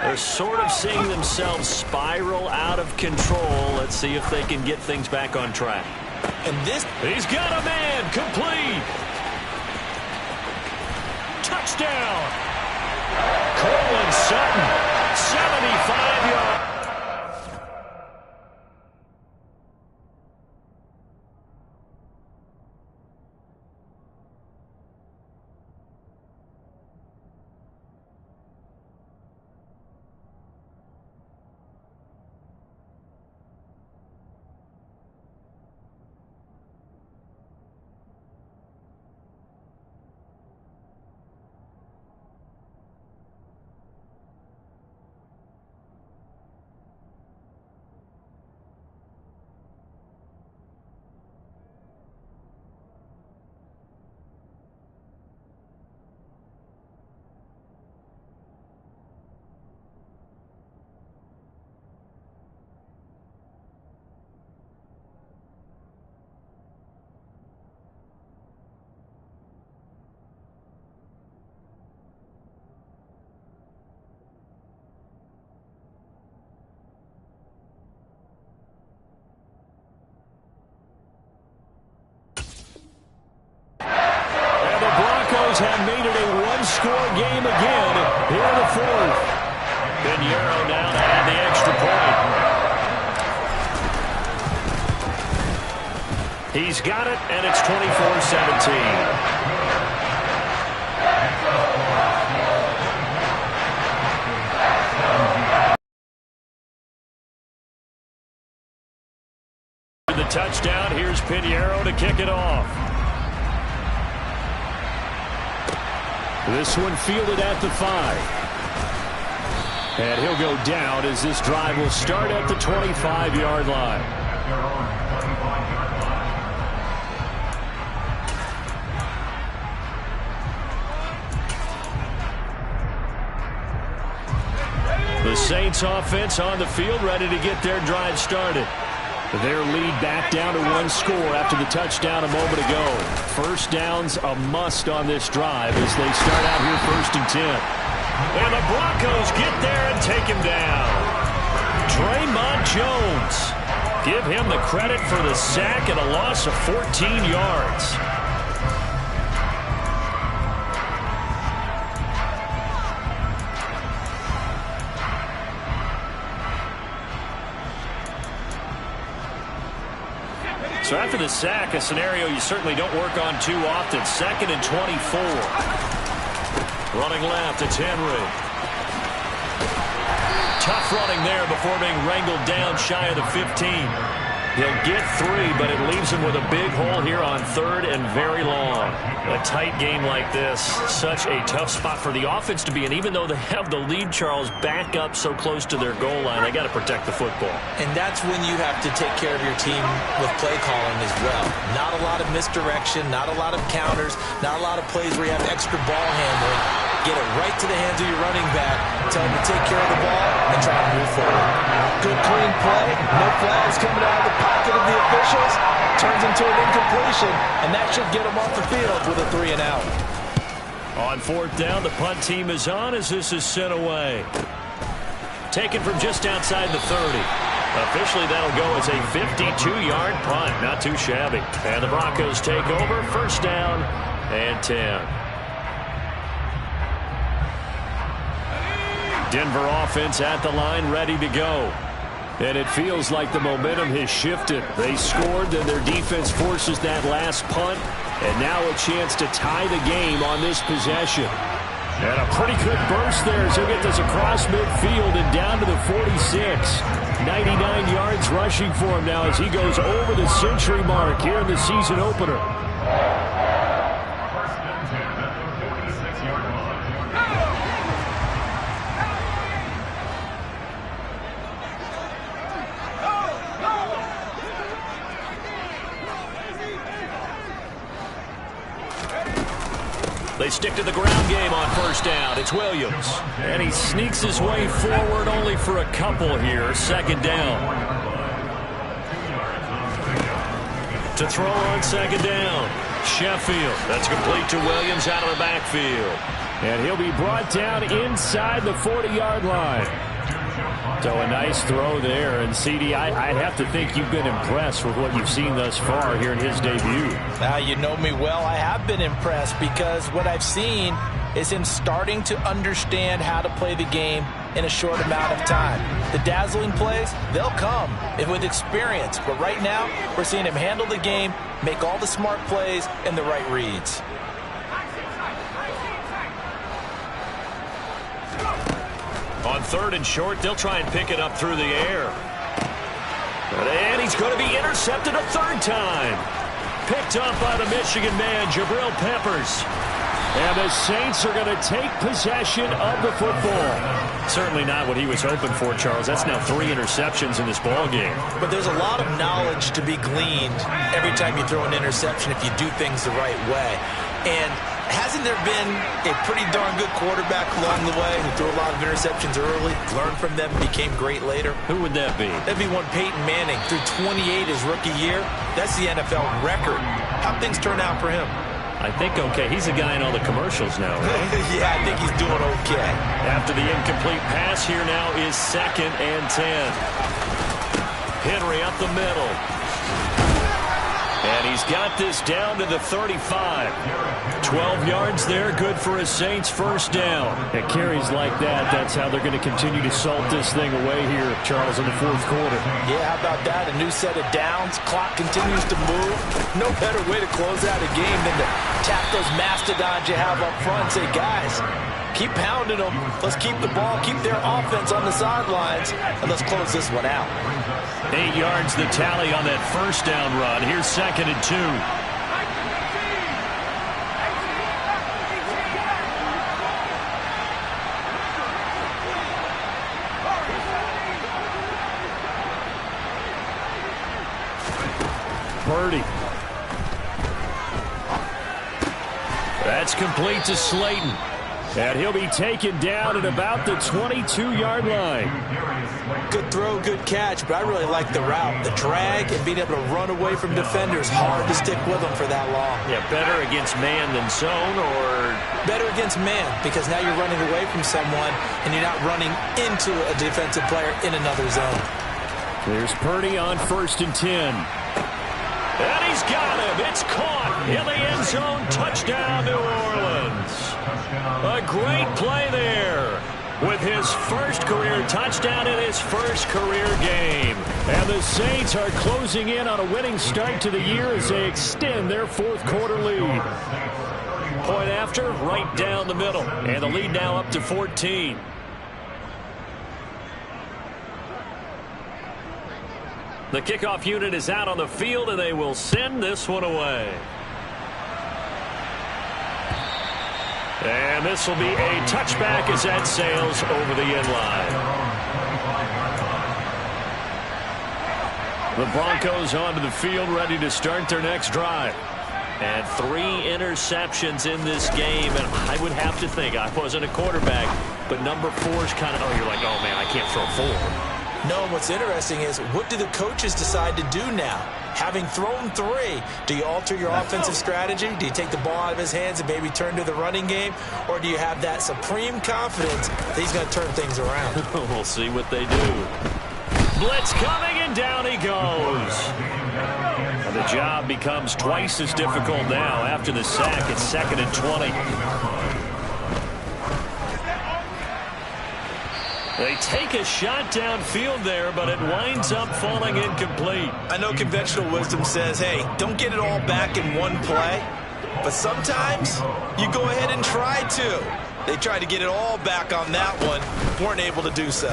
They're sort of seeing themselves spiral out of control. Let's see if they can get things back on track. And this... He's got a man, complete. Touchdown. Cortland Sutton, 75 yards. Have made it a one-score game again here in the fourth. Pinheiro now to add the extra point. He's got it, and it's 24-17. The touchdown. Here's Pinheiro to kick it off. This one fielded at the 5. And he'll go down as this drive will start at the 25-yard line. The Saints offense on the field ready to get their drive started. Their lead back down to one score after the touchdown a moment ago. First down's a must on this drive as they start out here 1st and 10. And the Broncos get there and take him down. Draymond Jones. Give him the credit for the sack and a loss of 14 yards. So after the sack, a scenario you certainly don't work on too often. 2nd and 24. Running left, it's Henry. Tough running there before being wrangled down shy of the 15. He'll get 3, but it leaves him with a big hole here on 3rd and very long. A tight game like this, such a tough spot for the offense to be in. Even though they have the lead, Charles, back up so close to their goal line, they got to protect the football. And that's when you have to take care of your team with play calling as well. Not a lot of misdirection, not a lot of counters, not a lot of plays where you have extra ball handling. Get it right to the hands of your running back, tell him to take care of the ball, and try to move forward. Good, clean play. No flags coming out of the pocket of the officials. Turns into an incompletion, and that should get him off the field with a 3 and out. On 4th down, the punt team is on as this is sent away. Taken from just outside the 30. Officially, that'll go as a 52-yard punt. Not too shabby. And the Broncos take over. 1st down and 10. Denver offense at the line, ready to go. And it feels like the momentum has shifted. They scored, then their defense forces that last punt. And now a chance to tie the game on this possession. And a pretty good burst there as he'll get this across midfield and down to the 46. 99 yards rushing for him now as he goes over the century mark here in the season opener. They stick to the ground game on 1st down. It's Williams. And he sneaks his way forward only for a couple here. 2nd down. To throw on 2nd down. Sheffield. That's complete to Williams out of the backfield. And he'll be brought down inside the 40-yard line. So a nice throw there. And, CD, I'd have to think you've been impressed with what you've seen thus far here in his debut. Now, you know me well. I have been impressed because what I've seen is him starting to understand how to play the game in a short amount of time. The dazzling plays, they'll come with experience. But right now, we're seeing him handle the game, make all the smart plays, and the right reads. On 3rd and short, they'll try and pick it up through the air. And he's going to be intercepted a 3rd time. Picked up by the Michigan man, Jabril Peppers. And the Saints are going to take possession of the football. Certainly not what he was hoping for, Charles. That's now 3 interceptions in this ball game. But there's a lot of knowledge to be gleaned every time you throw an interception if you do things the right way. And hasn't there been a pretty darn good quarterback along the way who threw a lot of interceptions early, learned from them, became great later? Who would that be? That'd be one Peyton Manning. Threw 28 his rookie year. That's the NFL record. How'd things turn out for him? I think okay. He's a guy in all the commercials now, right? Yeah, I think he's doing okay. After the incomplete pass, here now is 2nd and 10. Henry up the middle. And he's got this down to the 35. 12 yards there, good for a Saints 1st down. At carries like that, that's how they're going to continue to salt this thing away here, Charles, in the 4th quarter. Yeah, how about that? A new set of downs. Clock continues to move. No better way to close out a game than to tap those mastodons you have up front and say, guys, keep pounding them. Let's keep the ball, keep their offense on the sidelines, and let's close this one out. 8 yards the tally on that 1st down run. Here's 2nd and 2. Purdy. That's complete to Slayton. And he'll be taken down at about the 22-yard line. Good throw, good catch, but I really like the route. The drag and being able to run away from defenders, hard to stick with them for that long. Yeah, better against man than zone, or? Better against man, because now you're running away from someone and you're not running into a defensive player in another zone. There's Purdy on 1st and 10. And he's got him. It's caught in the end zone. Touchdown, New Orleans. A great play there with his 1st career touchdown in his 1st career game. And the Saints are closing in on a winning start to the year as they extend their 4th quarter lead. Point after, right down the middle. And the lead now up to 14. The kickoff unit is out on the field, and they will send this one away. And this will be a touchback as that sails over the end line. The Broncos onto the field, ready to start their next drive. And 3 interceptions in this game, and I would have to think, I wasn't a quarterback, but number 4 is kind of, you're like, oh man, I can't throw 4. No, what's interesting is, what do the coaches decide to do now? Having thrown 3, do you alter your offensive strategy? Do you take the ball out of his hands and maybe turn to the running game? Or do you have that supreme confidence that he's going to turn things around? We'll see what they do. Blitz coming, and down he goes. And the job becomes twice as difficult now after the sack. It's 2nd and 20. They take a shot downfield there, but it winds up falling incomplete. I know conventional wisdom says, hey, don't get it all back in one play. But sometimes you go ahead and try to. They tried to get it all back on that one. Weren't able to do so.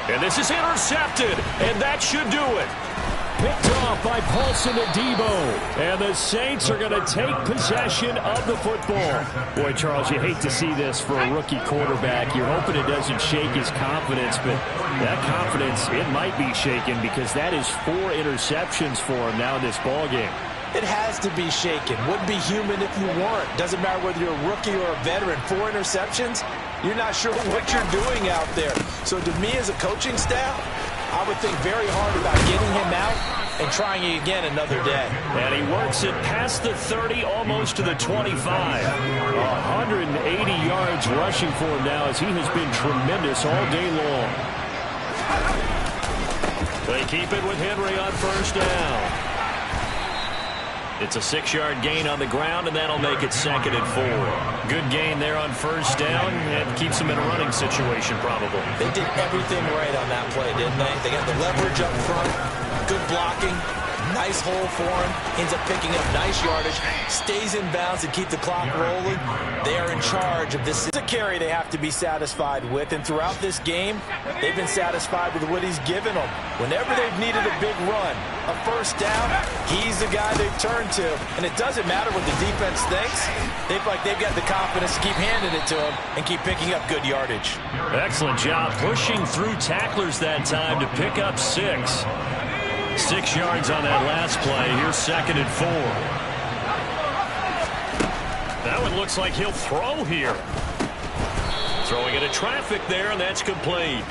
And this is intercepted, and that should do it. Picked off by Paulson Adebo. And the Saints are going to take possession of the football. Boy, Charles, you hate to see this for a rookie quarterback. You're hoping it doesn't shake his confidence, but that confidence, it might be shaken because that is 4 interceptions for him now in this ballgame. It has to be shaken. Wouldn't be human if you weren't. Doesn't matter whether you're a rookie or a veteran. 4 interceptions, you're not sure what you're doing out there. So to me as a coaching staff, I would think very hard about getting him out and trying it again another day. And he works it past the 30, almost to the 25. 180 yards rushing for him now as he has been tremendous all day long. They keep it with Henry on first down. It's a 6-yard gain on the ground, and that'll make it 2nd and 4. Good gain there on first down, and keeps them in a running situation probably. They did everything right on that play, didn't they? They got the leverage up front, good blocking, nice hole for him, ends up picking up nice yardage, stays in bounds to keep the clock rolling. They are in charge of this. It's a carry they have to be satisfied with, and throughout this game, they've been satisfied with what he's given them. Whenever they've needed a big run, a first down, he's the guy they've turned to. And it doesn't matter what the defense thinks. They feel like they've got the confidence to keep handing it to him and keep picking up good yardage. Excellent job pushing through tacklers that time to pick up 6. 6 yards on that last play. Here's 2nd and 4. That one looks like he'll throw here. Throwing into traffic there, and that's complete.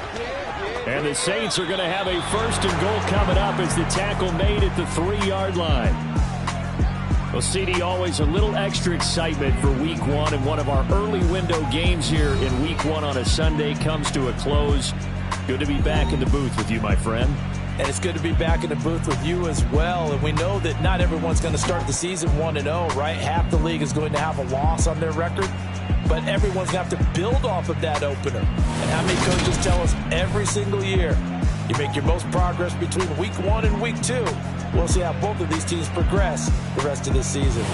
And the Saints are going to have a 1st and goal coming up as the tackle made at the 3-yard line. Well, CD, always a little extra excitement for Week 1, and one of our early window games here in Week 1 on a Sunday comes to a close. Good to be back in the booth with you, my friend. And it's good to be back in the booth with you as well. And we know that not everyone's going to start the season 1-0, right? Half the league is going to have a loss on their record. But everyone's going to have to build off of that opener. And how many coaches tell us every single year, you make your most progress between Week 1 and Week 2. We'll see how both of these teams progress the rest of this season.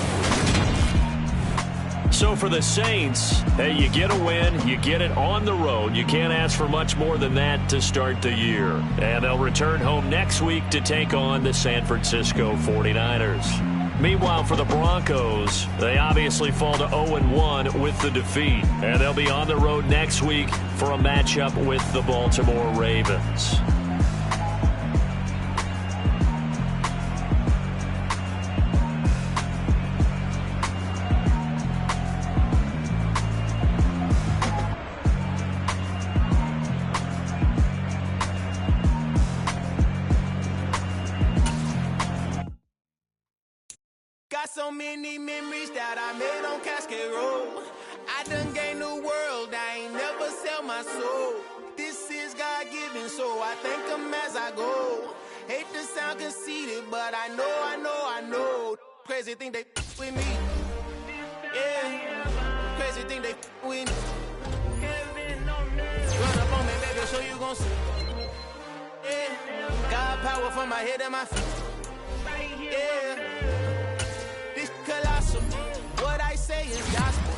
So for the Saints, hey, you get a win, you get it on the road. You can't ask for much more than that to start the year. And they'll return home next week to take on the San Francisco 49ers. Meanwhile, for the Broncos, they obviously fall to 0-1 with the defeat. And they'll be on the road next week for a matchup with the Baltimore Ravens. So many memories that I made on Cascade Road. I done gained the world, I ain't never sell my soul. This is God-given, so I thank him as I go. Hate to sound conceited, but I know. Crazy thing they with me. Yeah, crazy thing they with me. Run up on me, baby, so you gon' see. Yeah, God power from my head and my feet. Yeah. Colossal. What I say is gospel.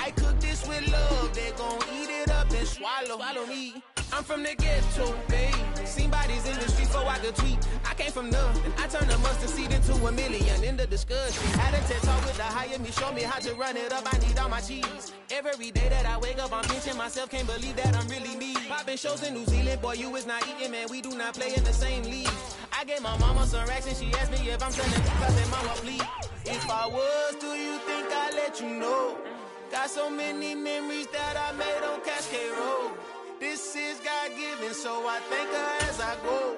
I cook this with love. They gon' eat it up and swallow me. I'm from the ghetto, baby. Seen bodies in the streets so I could tweet. I came from nothing. I turned a mustard seed into a million in the discussion. Had a TED talk with the higher me, show me how to run it up. I need all my cheese. Every day that I wake up, I'm pinching myself. Can't believe that I'm really me. Popping shows in New Zealand, boy, you is not eating, man. We do not play in the same league. I gave my mama some racks and she asked me if I'm selling. I said, mama, please. If I was, do you think I'd let you know? Got so many memories that I made on Cascade Road. This is God-given, so I thank her as I go.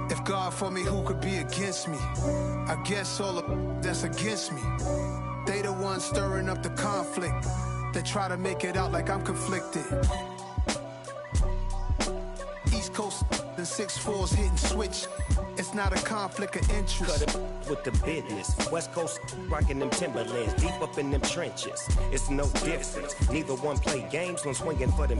If God for me, who could be against me? I guess all of that's against me. They the ones stirring up the conflict. They try to make it out like I'm conflicted. East Coast and 6'4s hitting switch. It's not a conflict of interest. Cut it with the business. West Coast rocking them Timberlands deep up in them trenches. It's no difference. Neither one play games when swinging for them.